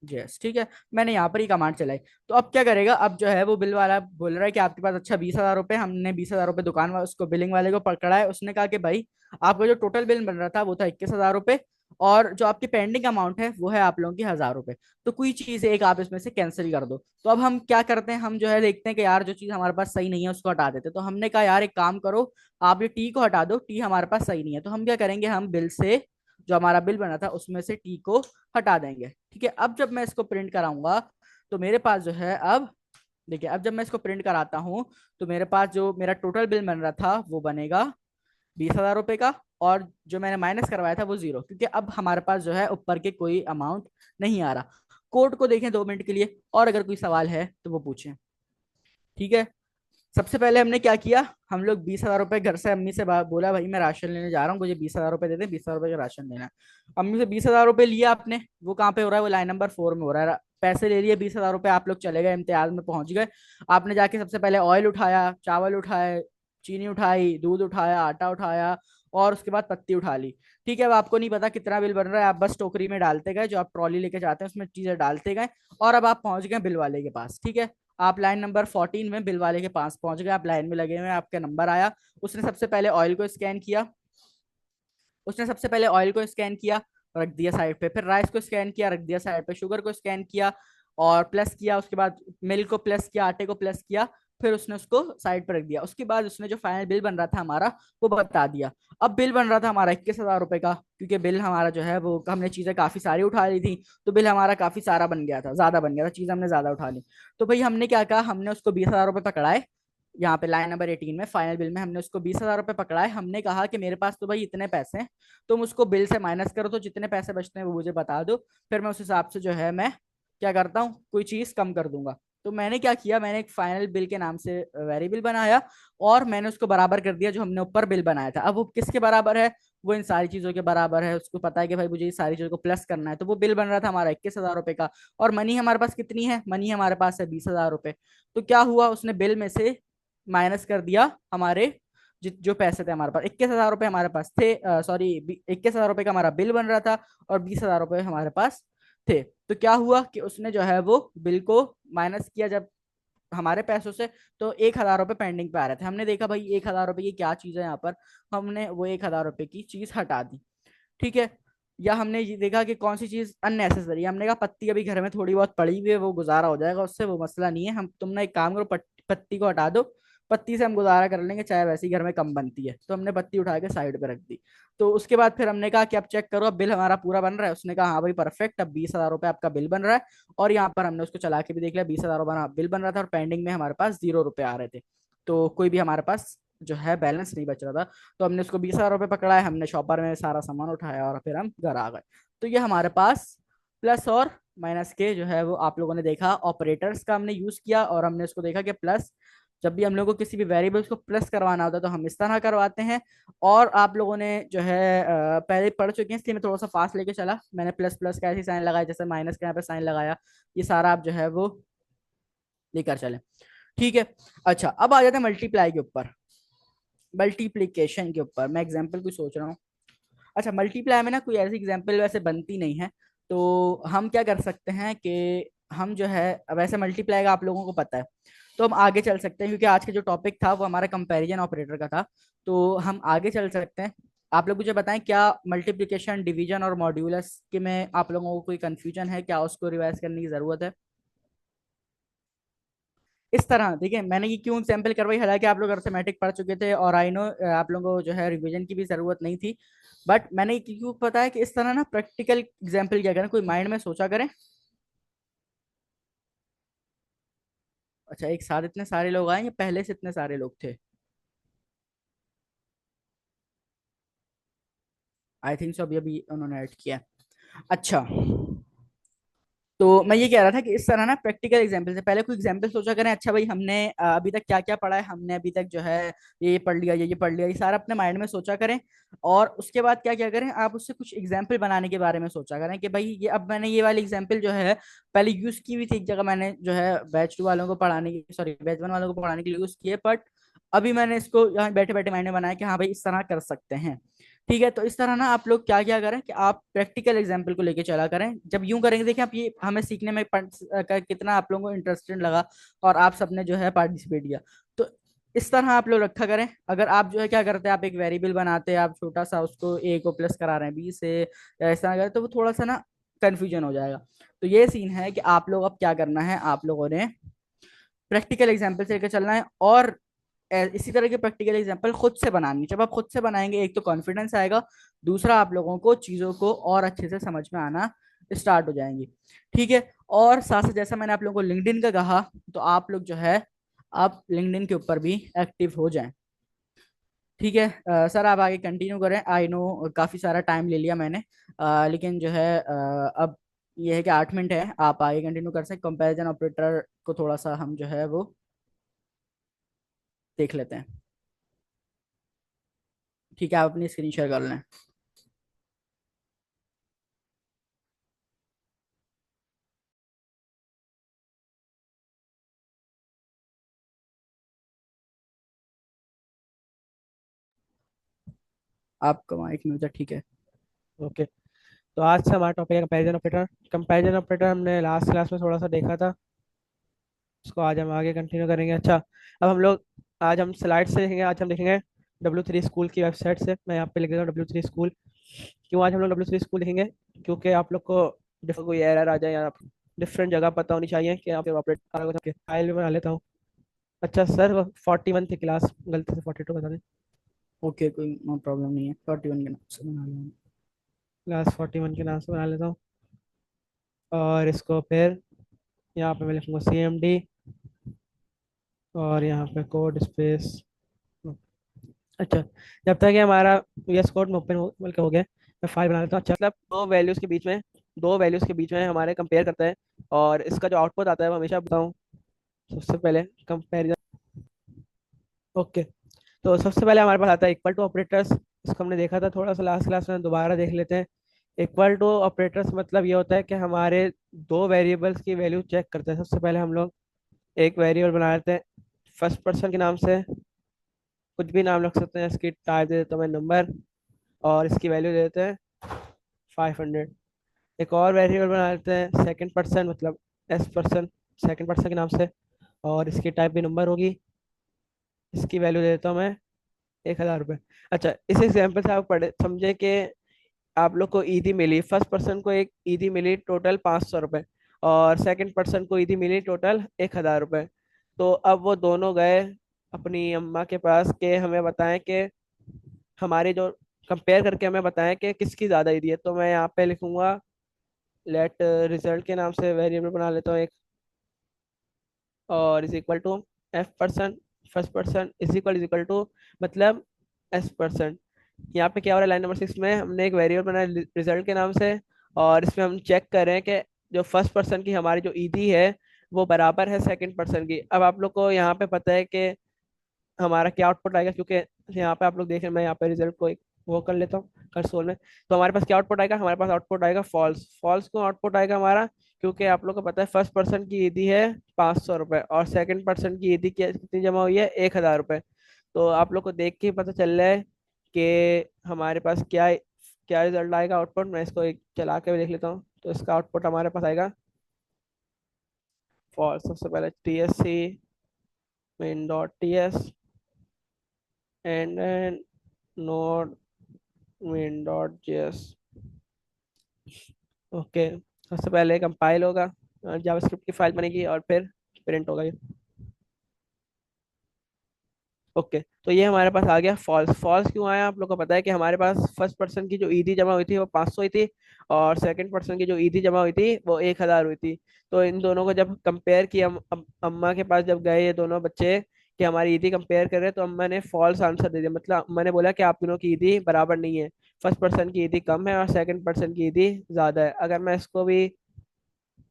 yes. ठीक है, मैंने यहाँ पर ही कमांड चलाई। तो अब क्या करेगा, अब जो है वो बिल वाला बोल रहा है कि आपके पास अच्छा 20,000 रुपये, हमने 20,000 रुपये दुकान वाले उसको बिलिंग वाले को पकड़ा है। उसने कहा कि भाई आपका जो टोटल बिल बन रहा था वो था 21,000 रुपये, और जो आपकी पेंडिंग अमाउंट है वो है आप लोगों की 1,000 रुपये। तो कोई चीज एक आप इसमें से कैंसिल कर दो। तो अब हम क्या करते हैं, हम जो है देखते हैं कि यार जो चीज हमारे पास सही नहीं है उसको हटा देते हैं। तो हमने कहा यार एक काम करो, आप ये टी को हटा दो, टी हमारे पास सही नहीं है। तो हम क्या करेंगे, हम बिल से, जो हमारा बिल बना था उसमें से टी को हटा देंगे। ठीक है, अब जब मैं इसको प्रिंट कराऊंगा तो मेरे पास जो है, अब देखिए, अब जब मैं इसको प्रिंट कराता हूं तो मेरे पास जो मेरा टोटल बिल बन रहा था वो बनेगा 20,000 रुपये का, और जो मैंने माइनस करवाया था वो जीरो, क्योंकि अब हमारे पास जो है ऊपर के कोई अमाउंट नहीं आ रहा। कोड को देखें 2 मिनट के लिए, और अगर कोई सवाल है तो वो पूछें। ठीक है, सबसे पहले हमने क्या किया, हम लोग 20,000 रुपये घर से अम्मी से बोला भाई मैं राशन लेने जा रहा हूँ, मुझे 20,000 रुपये दे दे, 20,000 रुपये का राशन लेना है। अम्मी से 20,000 रुपये लिया आपने, वो कहाँ पे हो रहा है, वो लाइन नंबर 4 में हो रहा है। पैसे ले लिए 20,000 रुपये, आप लोग चले गए, इम्तियाज में पहुंच गए। आपने जाके सबसे पहले ऑयल उठाया, चावल उठाए, चीनी उठाई, दूध उठाया, आटा उठाया, और उसके बाद पत्ती उठा ली। ठीक है, अब आपको नहीं पता कितना बिल बन रहा है, आप बस टोकरी में डालते गए, जो आप ट्रॉली लेके जाते हैं उसमें चीजें डालते गए, और अब आप पहुंच गए बिल वाले के पास। ठीक है, आप लाइन नंबर 14 में बिल वाले के पास पहुंच गए, आप लाइन में लगे हुए हैं, आपका नंबर आया। उसने सबसे पहले ऑयल को स्कैन किया, उसने सबसे पहले ऑयल को स्कैन किया, रख दिया साइड पे, फिर राइस को स्कैन किया, रख दिया साइड पे, शुगर को स्कैन किया और प्लस किया, उसके बाद मिल्क को प्लस किया, आटे को प्लस किया, फिर उसने उसको साइड पर रख दिया। उसके बाद उसने जो फाइनल बिल बन रहा था हमारा वो बता दिया। अब बिल बन रहा था हमारा 21,000 रुपए का, क्योंकि बिल हमारा जो है वो हमने चीजें काफी सारी उठा ली थी, तो बिल हमारा काफी सारा बन गया था, ज्यादा बन गया था, चीज हमने ज्यादा उठा ली। तो भाई हमने क्या कहा, हमने उसको 20,000 रुपये पकड़ाए, यहाँ पे लाइन नंबर 18 में फाइनल बिल में हमने उसको 20,000 रुपये पकड़ा है। हमने कहा कि मेरे पास तो भाई इतने पैसे हैं, तुम उसको बिल से माइनस करो, तो जितने पैसे बचते हैं वो मुझे बता दो, फिर मैं उस हिसाब से जो है मैं क्या करता हूँ, कोई चीज कम कर दूंगा। तो मैंने क्या किया, मैंने एक फाइनल बिल के नाम से वेरिएबल बनाया, और मैंने उसको बराबर कर दिया जो हमने ऊपर बिल बनाया था। अब वो किसके बराबर है, वो इन सारी चीजों के बराबर है। उसको पता है कि भाई मुझे ये सारी चीजों को प्लस करना है, तो वो बिल बन रहा था हमारा 21,000 रुपए का। और मनी हमारे पास कितनी है, मनी हमारे पास है 20,000 रुपए। तो क्या हुआ, उसने बिल में से माइनस कर दिया हमारे जो पैसे थे हमारे पास, 21,000 रुपये हमारे पास थे, सॉरी, 21,000 रुपये का हमारा बिल बन रहा था, और 20,000 रुपये हमारे पास थे। तो क्या हुआ कि उसने जो है वो बिल को माइनस किया जब हमारे पैसों से, तो 1,000 रुपये पेंडिंग पे आ रहे थे। हमने देखा भाई 1,000 रुपये की क्या चीज है यहाँ पर, हमने वो 1,000 रुपये की चीज हटा दी। ठीक है, या हमने ये देखा कि कौन सी चीज अननेसेसरी है, हमने कहा पत्ती अभी घर में थोड़ी बहुत पड़ी हुई है, वो गुजारा हो जाएगा उससे, वो मसला नहीं है, हम तुम ना एक काम करो, पत्ती को हटा दो, पत्ती से हम गुजारा कर लेंगे, चाहे वैसे ही घर में कम बनती है। तो हमने पत्ती उठा के साइड पे रख दी। तो उसके बाद फिर हमने कहा कि अब चेक करो, अब बिल हमारा पूरा बन रहा है। उसने कहा हाँ भाई परफेक्ट, अब 20,000 रुपये आपका बिल बन रहा है। और यहाँ पर हमने उसको चला के भी देख लिया, 20,000 बिल बन रहा था, और पेंडिंग में हमारे पास 0 रुपये आ रहे थे, तो कोई भी हमारे पास जो है बैलेंस नहीं बच रहा था। तो हमने उसको 20,000 रुपये पकड़ा है, हमने शॉपर में सारा सामान उठाया, और फिर हम घर आ गए। तो ये हमारे पास प्लस और माइनस के जो है वो आप लोगों ने देखा, ऑपरेटर्स का हमने यूज किया, और हमने उसको देखा कि प्लस, जब भी हम लोगों को किसी भी वेरिएबल्स को प्लस करवाना होता है तो हम इस तरह करवाते हैं। और आप लोगों ने जो है पहले पढ़ चुके हैं, इसलिए मैं थोड़ा सा फास्ट लेके चला, मैंने प्लस प्लस का ऐसे साइन लगाया, जैसे माइनस का यहाँ पे साइन लगाया, ये सारा आप जो है वो लेकर चले। ठीक है, अच्छा अब आ जाते हैं मल्टीप्लाई के ऊपर, मल्टीप्लीकेशन के ऊपर मैं एग्जाम्पल कुछ सोच रहा हूँ। अच्छा, मल्टीप्लाई में ना कोई ऐसी एग्जाम्पल वैसे बनती नहीं है, तो हम क्या कर सकते हैं कि हम जो है, वैसे मल्टीप्लाई का आप लोगों को पता है, तो हम आगे चल सकते हैं, क्योंकि आज का जो टॉपिक था वो हमारा कंपैरिजन ऑपरेटर का था, तो हम आगे चल सकते हैं। आप लोग मुझे बताएं, क्या मल्टीप्लिकेशन, डिवीजन और मॉड्यूलस के में आप लोगों को कोई कंफ्यूजन है क्या, उसको रिवाइज करने की जरूरत है? इस तरह देखिए, मैंने ये क्यों एग्जाम्पल करवाई, हालांकि आप लोग अर्थमेटिक पढ़ चुके थे, और आई नो आप लोगों को जो है रिवीजन की भी जरूरत नहीं थी, बट मैंने ये क्यों पता है कि इस तरह ना प्रैक्टिकल एग्जाम्पल क्या करें, कोई माइंड में सोचा करें। अच्छा, एक साथ इतने सारे लोग आए या पहले से इतने सारे लोग थे? आई थिंक सो, अभी अभी उन्होंने ऐड किया। अच्छा, तो मैं ये कह रहा था कि इस तरह ना प्रैक्टिकल एग्जाम्पल से पहले कोई एग्जाम्पल सोचा करें। अच्छा भाई, हमने अभी तक क्या क्या पढ़ा है, हमने अभी तक जो है ये पढ़ लिया, ये पढ़ लिया, ये सारा अपने माइंड में सोचा करें। और उसके बाद क्या क्या करें, आप उससे कुछ एग्जाम्पल बनाने के बारे में सोचा करें कि भाई ये, अब मैंने ये वाली एग्जाम्पल जो है पहले यूज की हुई थी एक जगह, मैंने जो है बैच 2 वालों को पढ़ाने की, सॉरी बैच 1 वालों को पढ़ाने के लिए यूज किए, बट अभी मैंने इसको यहाँ बैठे बैठे माइंड में बनाया कि हाँ भाई इस तरह कर सकते हैं। ठीक है, तो इस तरह ना आप लोग क्या क्या करें कि आप प्रैक्टिकल एग्जाम्पल को लेके चला करें। जब यूं करेंगे, देखिए आप ये हमें सीखने में कितना आप लोगों को इंटरेस्टेड लगा, और आप सबने जो है पार्टिसिपेट किया। तो इस तरह आप लोग रखा करें। अगर आप जो है क्या करते हैं, आप एक वेरिएबल बनाते हैं, आप छोटा सा उसको ए को प्लस करा रहे हैं बी से, या इस तरह करें, तो वो थोड़ा सा ना कंफ्यूजन हो जाएगा। तो ये सीन है कि आप लोग अब क्या करना है, आप लोगों ने प्रैक्टिकल एग्जाम्पल से लेकर चलना है, और इसी तरह के प्रैक्टिकल एग्जाम्पल खुद से बनानी है। जब आप खुद से बनाएंगे, एक तो कॉन्फिडेंस आएगा, दूसरा आप लोगों को चीज़ों को और अच्छे से समझ में आना स्टार्ट हो जाएंगी। ठीक है, और साथ से जैसा मैंने आप लोगों को लिंक्डइन का कहा, तो आप लोग जो है आप लिंक्डइन के ऊपर भी एक्टिव हो जाएं। ठीक है, सर आप आगे कंटिन्यू करें, आई नो काफ़ी सारा टाइम ले लिया मैंने, लेकिन जो है अब ये है कि 8 मिनट है, आप आगे कंटिन्यू कर सकते। कंपैरिजन ऑपरेटर को थोड़ा सा हम जो है वो देख लेते हैं। ठीक है, आप अपनी स्क्रीन शेयर कर लें। आपका माइक म्यूट है, ठीक है। ओके। तो आज से हमारा टॉपिक है कंपैरिजन ऑपरेटर। कंपैरिजन ऑपरेटर हमने लास्ट क्लास में थोड़ा सा देखा था, उसको आज हम आगे कंटिन्यू करेंगे। अच्छा, अब हम लोग आज हम स्लाइड से देखेंगे। आज हम देखेंगे W3 स्कूल की वेबसाइट से। मैं यहाँ पे लिख देता हूँ W3 स्कूल। क्यों आज हम लोग W3 स्कूल देखेंगे? क्योंकि आप लोग को कोई एरर आ जाए या डिफरेंट जगह पता होनी चाहिए कि आप ऑपरेट अलग फाइल में बना लेता हूँ। अच्छा सर, 41 थी क्लास, गलती से 42 बता दें। ओके, कोई नो प्रॉब्लम नहीं है, 41 के नाम से बना लो। क्लास 41 के नाम से बना लेता हूँ। और इसको फिर यहाँ पे मैं लिखूंगा CMD, और यहाँ पे कोड स्पेस। अच्छा, जब तक ये हमारा VS कोड में ओपन हो बल्कि हो गया, मैं फाइल बना लेता हूँ। अच्छा, मतलब दो वैल्यूज के बीच में हमारे कंपेयर करता है, और इसका जो आउटपुट आता है वो हमेशा बताऊँ। सबसे पहले कंपेरिजन। ओके, तो सबसे पहले हमारे पास आता है इक्वल टू ऑपरेटर्स। इसको हमने देखा था थोड़ा सा लास्ट क्लास में, दोबारा देख लेते हैं। इक्वल टू ऑपरेटर्स मतलब ये होता है कि हमारे दो वेरिएबल्स की वैल्यू चेक करते हैं। सबसे पहले हम लोग एक वेरिएबल बना लेते हैं फर्स्ट पर्सन के नाम से। कुछ भी नाम रख सकते हैं, इसकी टाइप दे देता हूँ मैं नंबर, और इसकी वैल्यू दे देते हैं 500। एक और वेरिएबल बना लेते हैं सेकंड पर्सन, मतलब एस पर्सन, सेकंड पर्सन के नाम से, और इसकी टाइप भी नंबर होगी। इसकी वैल्यू दे देता हूँ मैं 1000 रुपये। अच्छा, इस एग्जाम्पल से आप पढ़े समझे कि आप लोग को ईदी मिली, फर्स्ट पर्सन को एक ईदी मिली टोटल 500 रुपये, और सेकंड पर्सन को ईदी मिली टोटल 1000 रुपये। तो अब वो दोनों गए अपनी अम्मा के पास के हमें बताएं कि हमारी जो कंपेयर करके हमें बताएं कि किसकी ज़्यादा ईदी है। तो मैं यहाँ पे लिखूंगा लेट रिजल्ट के नाम से वेरिएबल बना लेता हूँ एक, और is equal to F person, first person is equal to मतलब एस पर्सन। यहाँ पे क्या हो रहा है, लाइन नंबर 6 में हमने एक वेरिएबल बनाया रिजल्ट के नाम से, और इसमें हम चेक कर रहे हैं कि जो फर्स्ट पर्सन की हमारी जो ईदी है वो बराबर है सेकंड पर्सन की। अब आप लोग को यहाँ पे पता है कि हमारा क्या आउटपुट आएगा, क्योंकि यहाँ पे आप लोग देख रहे हैं, मैं यहाँ पे रिजल्ट को एक वो कर लेता हूँ कंसोल में। तो हमारे पास क्या आउटपुट आएगा, हमारे पास आउटपुट आएगा फॉल्स। फॉल्स क्यों आउटपुट आएगा हमारा? क्योंकि आप लोग को पता है फर्स्ट पर्सन की ईदी है 500 रुपये, और सेकंड पर्सन की ईदी कितनी जमा हुई है, 1000 रुपये। तो आप लोग को देख के ही पता चल रहा है कि हमारे पास क्या क्या रिजल्ट आएगा आउटपुट। मैं इसको एक चला के भी देख लेता हूँ। तो इसका आउटपुट हमारे पास आएगा फॉल्स। सबसे पहले TSC main dot ts and node main dot js। Okay, सबसे पहले कंपाइल होगा, जावास्क्रिप्ट की फाइल बनेगी, और फिर प्रिंट होगा ये। ओके, तो ये हमारे पास आ गया फॉल्स। फॉल्स क्यों आया? आप लोग को पता है कि हमारे पास फर्स्ट पर्सन की जो ईदी जमा हुई थी वो 500 हुई थी, और सेकंड पर्सन की जो ईदी जमा हुई थी वो 1000 हुई थी। तो इन दोनों को जब कंपेयर किया, अम्मा के पास जब गए ये दोनों बच्चे कि हमारी ईदी कंपेयर कर रहे हैं, तो अम्मा ने फॉल्स आंसर दे दिया। मतलब अम्मा ने बोला कि आप दोनों की ईदी बराबर नहीं है, फर्स्ट पर्सन की ईदी कम है और सेकंड पर्सन की ईदी ज्यादा है। अगर मैं इसको भी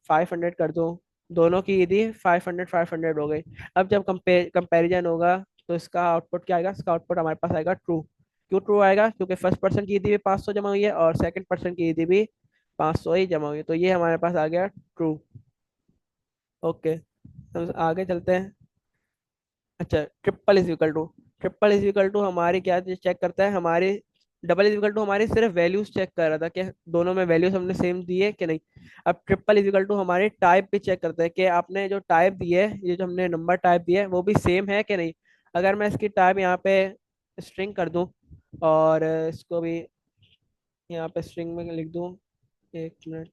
500 कर दूं, दोनों की ईदी 500 500 हो गई। अब जब कंपेरिजन होगा तो इसका आउटपुट क्या आएगा? इसका आउटपुट हमारे पास आएगा ट्रू। क्यों ट्रू आएगा? क्योंकि फर्स्ट पर्सन की ईदी भी 500 जमा हुई है, और सेकंड पर्सन की ईदी भी 500 ही जमा हुई है। तो ये हमारे पास आ गया ट्रू। ओके, हम आगे चलते हैं। अच्छा, ट्रिपल इज इक्वल टू हमारी क्या चीज चेक करता है? हमारी डबल इज इक्वल टू हमारी सिर्फ वैल्यूज चेक कर रहा था कि दोनों में वैल्यूज हमने सेम दी है कि नहीं। अब ट्रिपल इज इक्वल टू हमारी टाइप भी चेक करता है कि आपने जो टाइप दी है, ये जो हमने नंबर टाइप दिया है वो भी सेम है कि नहीं। अगर मैं इसकी टाइप यहाँ पे स्ट्रिंग कर दूं, और इसको भी यहाँ पे स्ट्रिंग में लिख दूं, एक मिनट,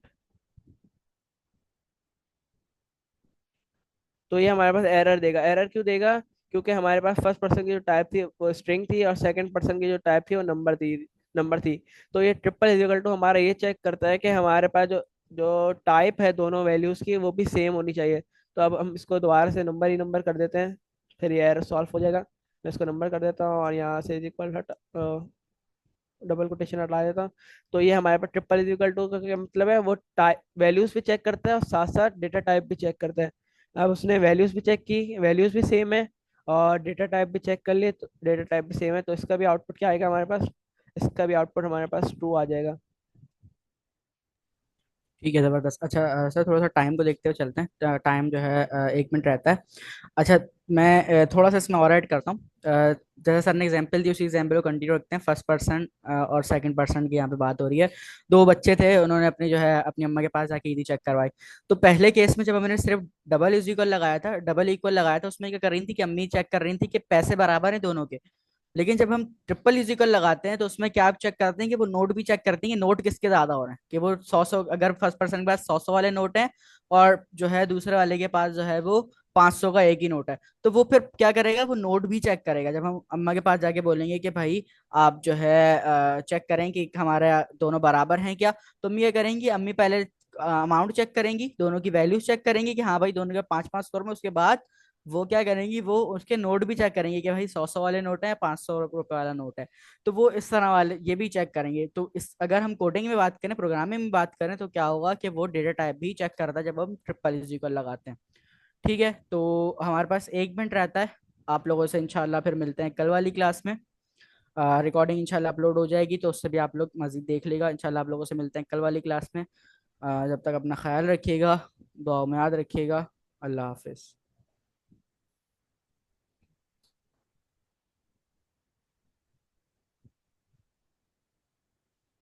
तो ये हमारे पास एरर देगा। एरर क्यों देगा? क्योंकि हमारे पास फर्स्ट पर्सन की जो टाइप थी वो स्ट्रिंग थी, और सेकंड पर्सन की जो टाइप थी वो नंबर थी। तो ये ट्रिपल इजिकल टू हमारा ये चेक करता है कि हमारे पास जो जो टाइप है दोनों वैल्यूज की वो भी सेम होनी चाहिए। तो अब हम इसको दोबारा से नंबर ही नंबर कर देते हैं, फिर ये एरर सॉल्व हो जाएगा। मैं इसको नंबर कर देता हूँ, और यहाँ से इक्वल डबल कोटेशन हटा देता हूँ। तो ये हमारे पास ट्रिपल इजिकल टू का क्या मतलब है, वो टाइप वैल्यूज भी चेक करता है और साथ साथ डेटा टाइप भी चेक करता है। अब उसने वैल्यूज भी चेक की, वैल्यूज भी सेम है, और डेटा टाइप भी चेक कर लिए तो डेटा टाइप भी सेम है। तो इसका भी आउटपुट क्या आएगा हमारे पास? इसका भी आउटपुट हमारे पास ट्रू आ जाएगा। ठीक है, जबरदस्त। अच्छा सर, थोड़ा सा टाइम को देखते हुए चलते हैं। टाइम जो है 1 मिनट रहता है। अच्छा, मैं थोड़ा सा इसमें और ऐड करता हूँ। जैसे सर ने एग्जांपल दी, उसी एग्जांपल को कंटिन्यू रखते हैं। फर्स्ट पर्सन और सेकंड पर्सन की यहाँ पे बात हो रही है। दो बच्चे थे, उन्होंने अपनी जो है अपनी अम्मा के पास जाके ईदी चेक करवाई। तो पहले केस में जब हमने सिर्फ डबल इज इक्वल लगाया था, डबल इक्वल लगाया था, उसमें क्या कर रही थी कि अम्मी चेक कर रही थी कि पैसे बराबर हैं दोनों के। लेकिन जब हम ट्रिपल इजिकल लगाते हैं तो उसमें क्या आप चेक करते हैं कि वो नोट भी चेक करते हैं कि नोट किसके ज्यादा हो रहे हैं, कि वो 100 100, अगर फर्स्ट पर्सन के पास 100 100 वाले नोट हैं और जो है दूसरे वाले के पास जो है वो 500 का एक ही नोट है, तो वो फिर क्या करेगा, वो नोट भी चेक करेगा। जब हम अम्मा के पास जाके बोलेंगे कि भाई आप जो है चेक करें कि हमारे दोनों बराबर हैं क्या, तो अम्मी ये करेंगी, अम्मी पहले अमाउंट चेक करेंगी, दोनों की वैल्यूज चेक करेंगी कि हाँ भाई दोनों के 5 5 सौ में। उसके बाद वो क्या करेंगी, वो उसके नोट भी चेक करेंगे कि भाई 100 100 वाले नोट है, 500 रुपए वाला नोट है। तो वो इस तरह वाले ये भी चेक करेंगे। तो इस अगर हम कोडिंग में बात करें, प्रोग्रामिंग में बात करें, तो क्या होगा कि वो डेटा टाइप भी चेक करता है जब हम ट्रिपल इक्वल लगाते हैं। ठीक है, तो हमारे पास 1 मिनट रहता है। आप लोगों से इंशाल्लाह फिर मिलते हैं कल वाली क्लास में। रिकॉर्डिंग इंशाल्लाह अपलोड हो जाएगी, तो उससे भी आप लोग मजीद देख लेगा। इंशाल्लाह आप लोगों से मिलते हैं कल वाली क्लास में। जब तक अपना ख्याल रखिएगा, दुआ में याद रखिएगा। अल्लाह हाफिज़।